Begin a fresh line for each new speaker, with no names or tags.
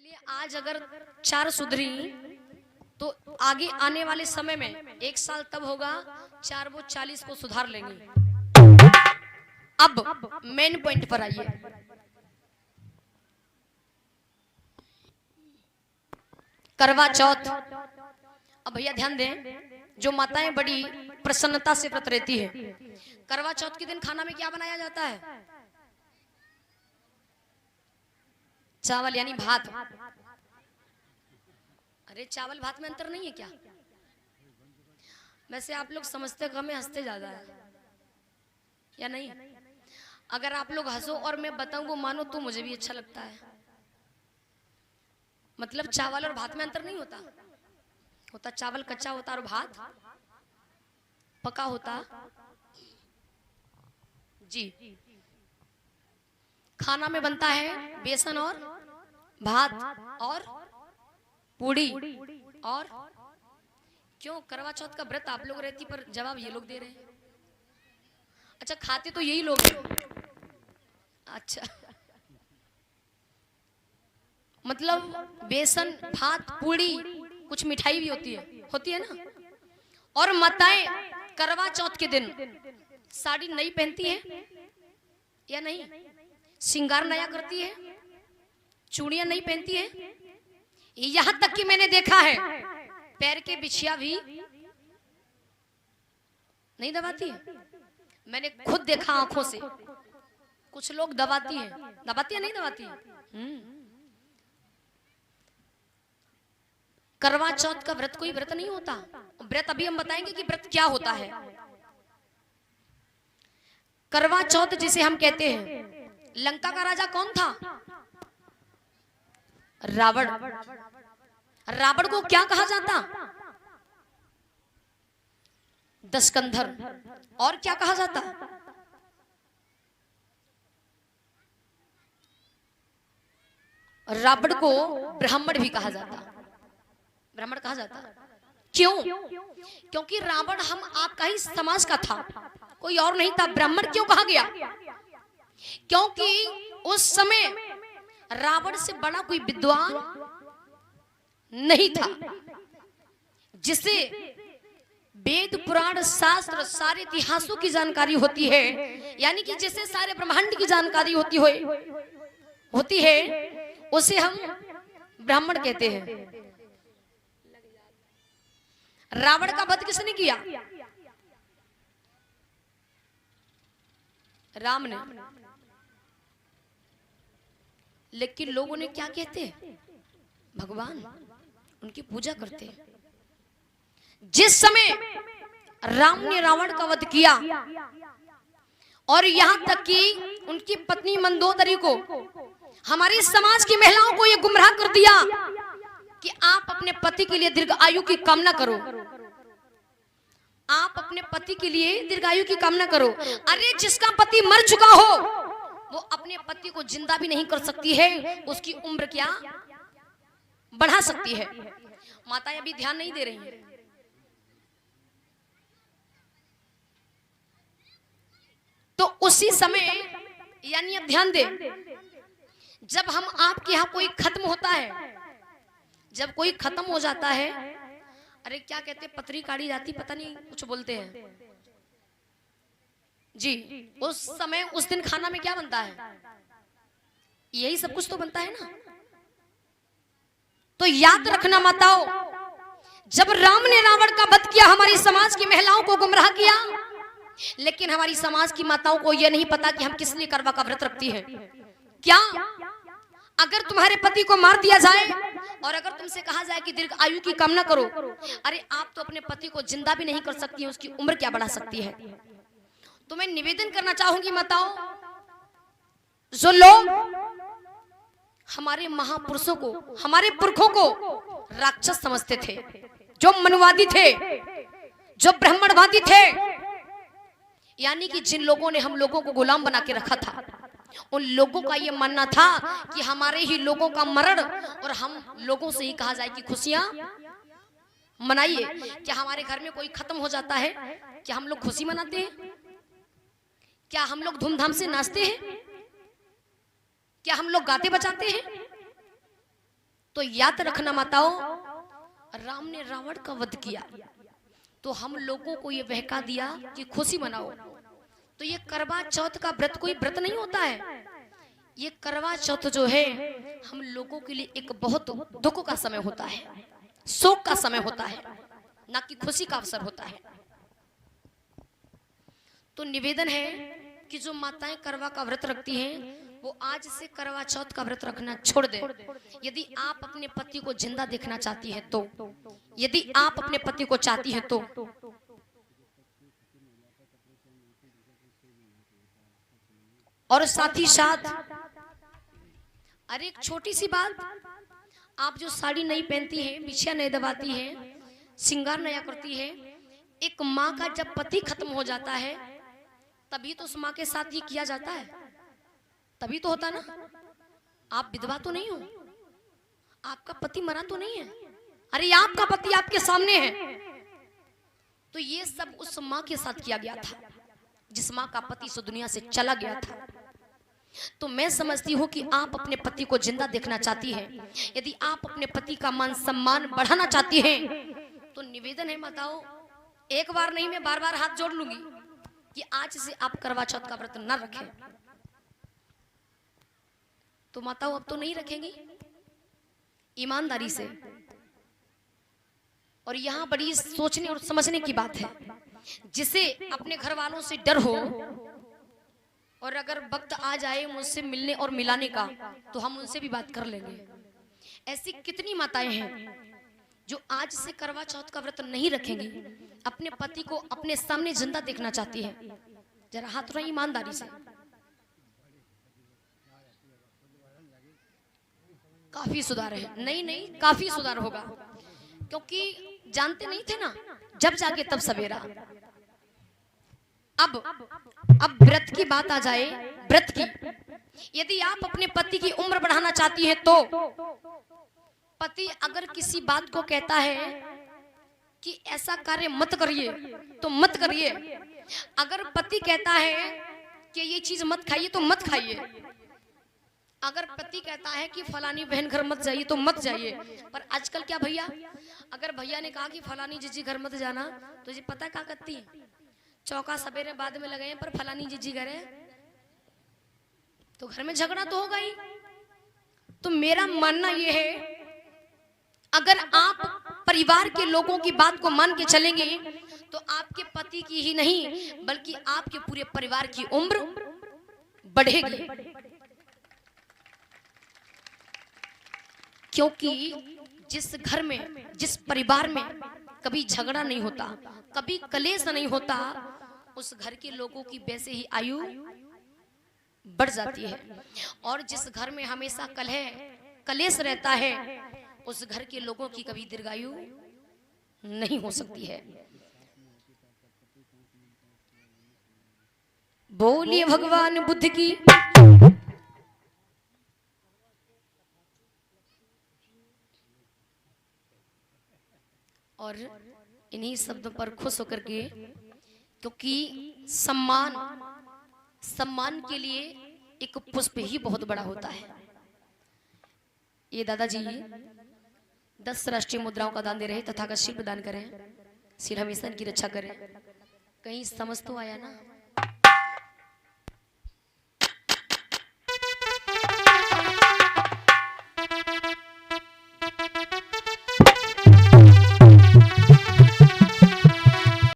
चलिए आज अगर 4 सुधरी तो आगे आने वाले समय में 1 साल तब होगा 4 वो 40 को सुधार लेंगे। अब मेन पॉइंट पर आइए। करवा चौथ। अब भैया ध्यान दें, जो माताएं बड़ी प्रसन्नता से व्रत रहती है, करवा चौथ के दिन खाना में क्या बनाया जाता है? चावल यानी भात। अरे चावल भात में अंतर नहीं है क्या? वैसे आप लोग समझते कम है, हंसते ज्यादा है या नहीं? अगर आप लोग हंसो और मैं बताऊं मानो तो मुझे भी अच्छा लगता है। मतलब चावल और भात में अंतर नहीं होता। होता चावल कच्चा होता और भात पका होता। जी, खाना में बनता है बेसन और भात और पूड़ी। और क्यों करवा चौथ का व्रत आप लोग रहती, पर जवाब ये लोग दे रहे हैं। अच्छा, खाते तो यही लोग हैं। अच्छा, मतलब बेसन भात पूड़ी, कुछ मिठाई भी होती है ना। और माताएं करवा चौथ के दिन साड़ी नई पहनती है या नहीं? श्रृंगार नया करती है, चूड़ियां नई पहनती है। यहां तक कि मैंने देखा है पैर के बिछिया भी नहीं दबाती है। मैंने खुद देखा आंखों से। कुछ लोग दबाती है नहीं दबाती है। करवा चौथ का व्रत कोई व्रत नहीं होता। व्रत अभी हम बताएंगे कि व्रत क्या होता है। करवा चौथ जिसे हम कहते हैं, लंका का राजा कौन था? रावण। रावण को क्या कहा जाता? दशकंधर। और क्या कहा जाता? रावण को ब्राह्मण भी कहा जाता। ब्राह्मण कहा जाता क्यों? क्योंकि रावण हम आपका ही समाज का था, कोई और नहीं था। ब्राह्मण क्यों कहा गया? क्योंकि उस समय रावण से बड़ा कोई विद्वान नहीं था, जिसे वेद पुराण शास्त्र सारे इतिहासों की जानकारी होती है, यानी कि जिसे सारे ब्रह्मांड की जानकारी होती है, उसे हम ब्राह्मण कहते हैं। रावण का वध किसने किया? राम ने। लेकिन लोग उन्हें क्या कहते हैं? भगवान। उनकी पूजा करते हैं। जिस समय राम ने रावण का वध किया और यहां तक कि उनकी पत्नी मंदोदरी को, हमारे समाज की महिलाओं को यह गुमराह कर दिया कि आप अपने पति के लिए दीर्घ आयु की कामना करो। आप अपने पति के लिए दीर्घायु की कामना करो। अरे जिसका पति मर चुका हो वो अपने पति को जिंदा भी नहीं कर सकती है, उसकी उम्र क्या बढ़ा सकती है? माताएं अभी ध्यान नहीं दे रही हैं। तो उसी समय, यानी अब ध्यान दें, जब हम आपके यहाँ कोई खत्म होता है, जब कोई खत्म हो जाता है, अरे क्या कहते, पतरी काढ़ी जाती, पता नहीं कुछ बोलते हैं जी। उस समय उस दिन खाना में क्या बनता है? यही सब कुछ तो बनता है ना। तो याद रखना माताओं, जब राम ने रावण का वध किया, हमारी समाज की महिलाओं को गुमराह किया, लेकिन हमारी समाज की माताओं को यह नहीं पता कि हम किस लिए करवा का व्रत रखती हैं। क्या अगर तुम्हारे पति को मार दिया जाए और अगर तुमसे कहा जाए कि दीर्घ आयु की कामना करो, अरे आप तो अपने पति को जिंदा भी नहीं कर सकती है, उसकी उम्र क्या बढ़ा सकती है? तो मैं निवेदन करना चाहूंगी माताओं, जो लोग हमारे महापुरुषों को, हमारे पुरखों को राक्षस समझते थे, जो मनुवादी थे, जो ब्राह्मणवादी थे, यानी कि जिन लोगों ने हम लोगों को गुलाम बना के रखा था, उन लोगों का ये मानना था कि हमारे ही लोगों का मरण और हम लोगों से ही कहा जाए कि खुशियां मनाइए। क्या हमारे घर में कोई खत्म हो जाता है, क्या हम लोग खुशी मनाते हैं? क्या हम लोग धूमधाम से नाचते हैं? क्या हम लोग गाते बजाते हैं? तो याद रखना माताओं, राम ने रावण का वध किया तो हम लोगों को ये बहका दिया कि खुशी मनाओ। तो ये करवा चौथ का व्रत कोई व्रत नहीं होता है। ये करवा चौथ जो है हम लोगों के लिए एक बहुत दुख का समय होता है, शोक का समय होता है, ना कि खुशी का अवसर होता है। तो निवेदन है कि जो माताएं करवा का व्रत रखती हैं वो आज से करवा चौथ का व्रत रखना छोड़ दे। यदि आप अपने पति को जिंदा देखना चाहती है तो, यदि आप अपने पति को चाहती है तो और साथ ही साथ अरे एक छोटी सी बात, आप जो साड़ी नहीं पहनती हैं, बिछिया नहीं दबाती हैं, श्रृंगार नया करती है, एक माँ का जब पति खत्म हो जाता है तभी तो उस माँ के साथ ये किया जाता है, तभी तो होता ना। आप विधवा तो नहीं हो, आपका पति मरा तो नहीं है, अरे आपका पति आपके सामने है। तो ये सब उस माँ के साथ किया गया था जिस माँ का पति इस दुनिया से चला गया था। तो मैं समझती हूँ कि आप अपने पति को जिंदा देखना चाहती हैं, यदि आप अपने पति का मान सम्मान बढ़ाना चाहती हैं तो निवेदन है माताओं, एक बार नहीं मैं बार बार हाथ जोड़ लूंगी कि आज से आप करवा चौथ का व्रत न रखें। तो माताओं अब तो नहीं रखेंगी ईमानदारी से। और यहाँ बड़ी सोचने और समझने की बात है, जिसे अपने घर वालों से डर हो और अगर वक्त आ जाए मुझसे मिलने और मिलाने का तो हम उनसे भी बात कर लेंगे। ऐसी कितनी माताएं हैं जो आज से करवा चौथ का व्रत नहीं रखेंगी, अपने पति को अपने सामने जिंदा देखना चाहती हैं। जरा हाथ उठाइए ईमानदारी से। काफी सुधार है, नहीं नहीं काफी सुधार होगा, क्योंकि जानते नहीं थे ना, जब जाके तब सवेरा। अब व्रत की बात आ जाए, व्रत की, यदि आप अपने पति की उम्र बढ़ाना चाहती हैं तो पति अगर किसी बात को कहता है कि ऐसा कार्य मत करिए तो मत करिए। अगर पति कहता है कि ये चीज मत खाइए तो मत खाइए। अगर पति कहता है कि फलानी बहन घर मत जाइए तो मत जाइए। पर आजकल क्या भैया, अगर भैया ने कहा कि फलानी जीजी घर मत जाना तो जी पता क्या करती है, चौका सवेरे बाद में लगाए पर फलानी जीजी घर है तो घर में झगड़ा तो होगा ही। तो मेरा मानना यह है, अगर आप परिवार के लोगों की बात को मान के चलेंगे तो आपके पति की ही नहीं बल्कि आपके पूरे परिवार की उम्र बढ़ेगी। क्योंकि जिस घर में, जिस परिवार में कभी झगड़ा नहीं होता, कभी कलेश नहीं होता, उस घर के लोगों की वैसे ही आयु बढ़ जाती है। और जिस घर में हमेशा कलह कलेश रहता है उस घर के लोगों की कभी दीर्घायु नहीं हो सकती है। बोलिए भगवान बुद्ध की। और इन्हीं शब्दों पर खुश होकर के, क्योंकि सम्मान के लिए एक पुष्प ही बहुत बड़ा होता है। ये दादाजी 10 राष्ट्रीय मुद्राओं का दान दे रहे, तथागत शील प्रदान करें, शील हमेशा इनकी रक्षा करें। कहीं समझ तो आया ना।